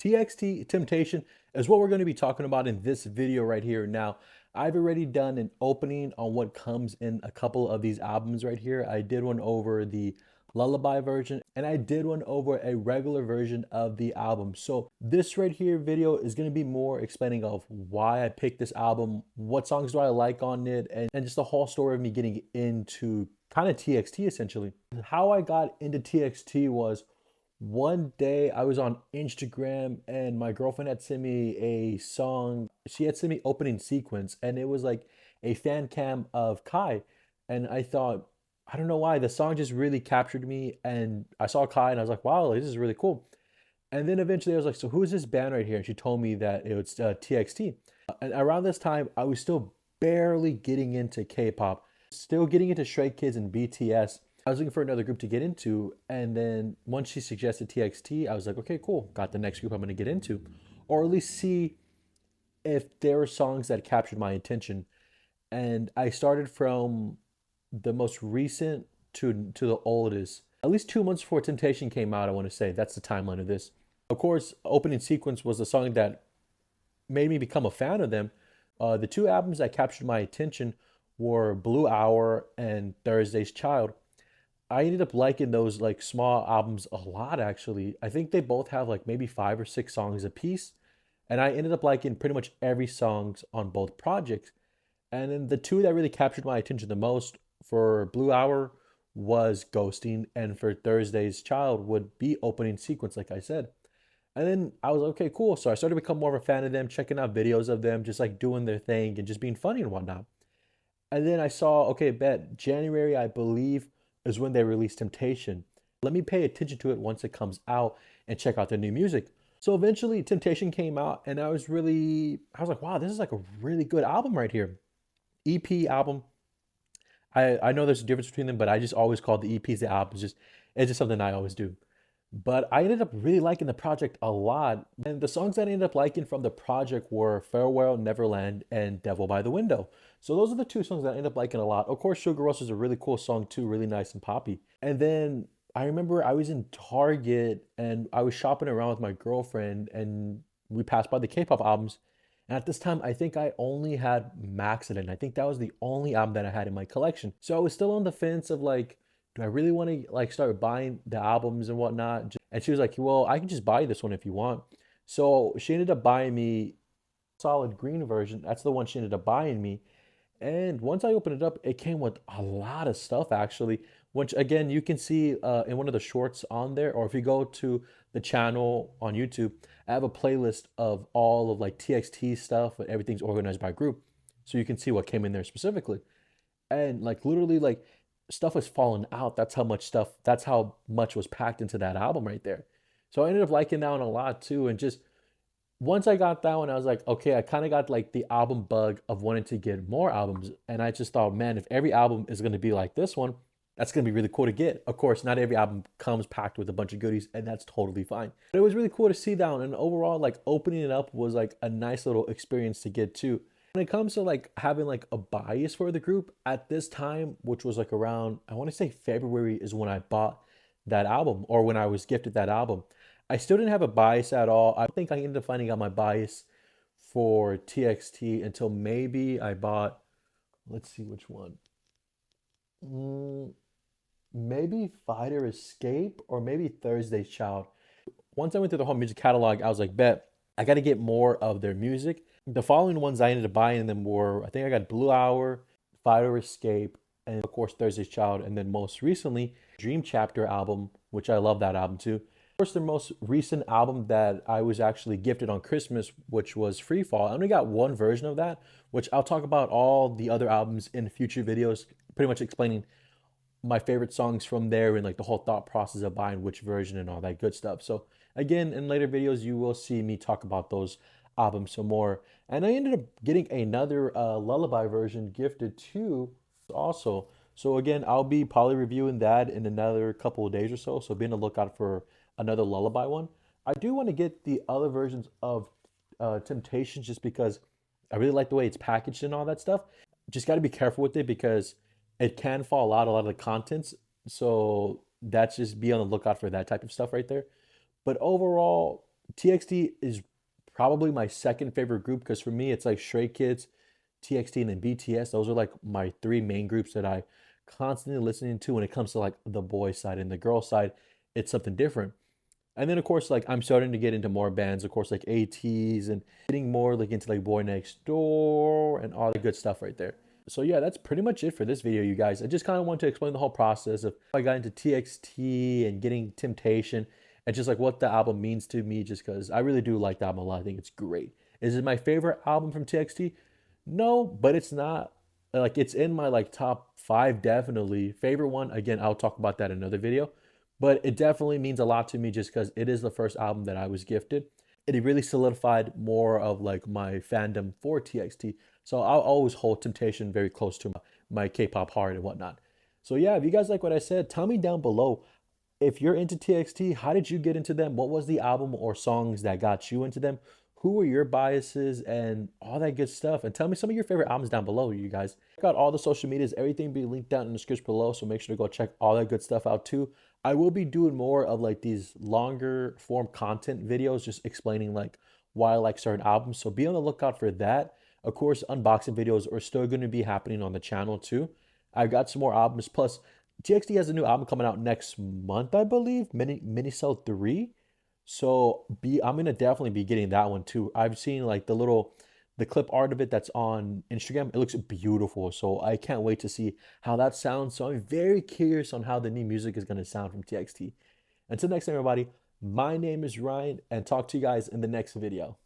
TXT Temptation is what we're going to be talking about in this video right here. Now, I've already done an opening on what comes in a couple of these albums right here. I did one over the lullaby version and I did one over a regular version of the album. So this right here video is going to be more explaining of why I picked this album, what songs do I like on it, and just the whole story of me getting into kind of TXT essentially. How I got into TXT was one day I was on Instagram and my girlfriend had sent me a song. She had sent me opening sequence and it was like a fan cam of Kai. And I thought, I don't know why, the song just really captured me. And I saw Kai and I was like, wow, this is really cool. And then eventually I was like, so who's this band right here? And she told me that it was TXT. And around this time, I was still barely getting into K-pop, still getting into Stray Kids and BTS. I was looking for another group to get into. And then once she suggested TXT, I was like, okay, cool. Got the next group I'm going to get into. Or at least see if there were songs that captured my attention. And I started from the most recent to the oldest. At least 2 months before Temptation came out, I want to say. That's the timeline of this. Of course, opening sequence was the song that made me become a fan of them. The two albums that captured my attention were Blue Hour and Thursday's Child. I ended up liking those like small albums a lot actually. I think they both have like maybe 5 or 6 songs a piece. And I ended up liking pretty much every songs on both projects. And then the two that really captured my attention the most for Blue Hour was Ghosting, and for Thursday's Child would be opening sequence, like I said. And then I was like, okay, cool. So I started to become more of a fan of them, checking out videos of them, just like doing their thing and just being funny and whatnot. And then I saw, okay, bet January, I believe, is when they released Temptation. Let me pay attention to it once it comes out and check out their new music. So eventually Temptation came out and I was like, wow, this is like a really good album right here. EP album. I know there's a difference between them, but I just always call the EPs the albums. It's just something I always do. But I ended up really liking the project a lot. And the songs that I ended up liking from the project were Farewell, Neverland, and Devil by the Window. So those are the two songs that I ended up liking a lot. Of course, Sugar Rush is a really cool song too, really nice and poppy. And then I remember I was in Target and I was shopping around with my girlfriend and we passed by the K-pop albums. And at this time, I think I only had Maxident. I think that was the only album that I had in my collection. So I was still on the fence of like, do I really want to like start buying the albums and whatnot? And she was like, well, I can just buy this one if you want. So she ended up buying me solid green version. That's the one she ended up buying me. And once I opened it up, it came with a lot of stuff actually, which again, you can see in one of the shorts on there, or if you go to the channel on YouTube, I have a playlist of all of like TXT stuff, but everything's organized by group. So you can see what came in there specifically. And like literally like stuff was falling out. That's how much was packed into that album right there. So I ended up liking that one a lot too. And just once I got that one, I was like, okay, I kind of got like the album bug of wanting to get more albums. And I just thought, man, if every album is going to be like this one, that's going to be really cool to get. Of course, not every album comes packed with a bunch of goodies, and that's totally fine. But it was really cool to see that one. And overall, like opening it up was like a nice little experience to get to. When it comes to like having like a bias for the group at this time, which was like around, I want to say February is when I bought that album or when I was gifted that album. I still didn't have a bias at all. I think I ended up finding out my bias for TXT until maybe I bought, let's see which one. Maybe Fighter Escape or maybe Thursday's Child. Once I went through the whole music catalog, I was like, bet, I got to get more of their music. The following ones I ended up buying them were, I think I got Blue Hour, Fighter Escape, and of course Thursday's Child, and then most recently, Dream Chapter album, which I love that album too. Of course, their most recent album that I was actually gifted on Christmas, which was Free Fall. I only got one version of that, which I'll talk about all the other albums in future videos, pretty much explaining my favorite songs from there and like the whole thought process of buying which version and all that good stuff. So again, in later videos, you will see me talk about those albums some more. And I ended up getting another Lullaby version gifted too also. So again, I'll be probably reviewing that in another couple of days or so. So be on the lookout for another Lullaby one. I do want to get the other versions of Temptations just because I really like the way it's packaged and all that stuff. Just got to be careful with it because it can fall out a lot of the contents. So that's just be on the lookout for that type of stuff right there. But overall, TXT is probably my second favorite group because for me it's like Stray Kids, TXT, and then BTS. Those are like my three main groups that I constantly listening to when it comes to like the boy side and the girl side. It's something different. And then of course like I'm starting to get into more bands, of course like ATs and getting more like into like Boy Next Door and all the good stuff right there. So yeah, that's pretty much it for this video, you guys. I just kind of want to explain the whole process of how I got into TXT and getting Temptation and just like what the album means to me just because I really do like the album a lot. I think it's great. Is it my favorite album from TXT? No, but it's not like it's in my like top five definitely. Favorite one, again, I'll talk about that in another video. But it definitely means a lot to me just because it is the first album that I was gifted. It really solidified more of like my fandom for TXT. So I'll always hold Temptation very close to my K-pop heart and whatnot. So yeah, if you guys like what I said, tell me down below if you're into TXT, how did you get into them? What was the album or songs that got you into them? Who were your biases and all that good stuff? And tell me some of your favorite albums down below, you guys. Check out all the social medias, everything be linked down in the description below. So make sure to go check all that good stuff out too. I will be doing more of like these longer form content videos, just explaining like why I like certain albums. So be on the lookout for that. Of course, unboxing videos are still going to be happening on the channel too. I've got some more albums. Plus, TXT has a new album coming out next month, I believe, Minicell 3. So I'm gonna definitely be getting that one too. I've seen like the clip art of it that's on Instagram. It looks beautiful. So I can't wait to see how that sounds. So I'm very curious on how the new music is gonna sound from TXT. Until next time, everybody, my name is Ryan, and talk to you guys in the next video.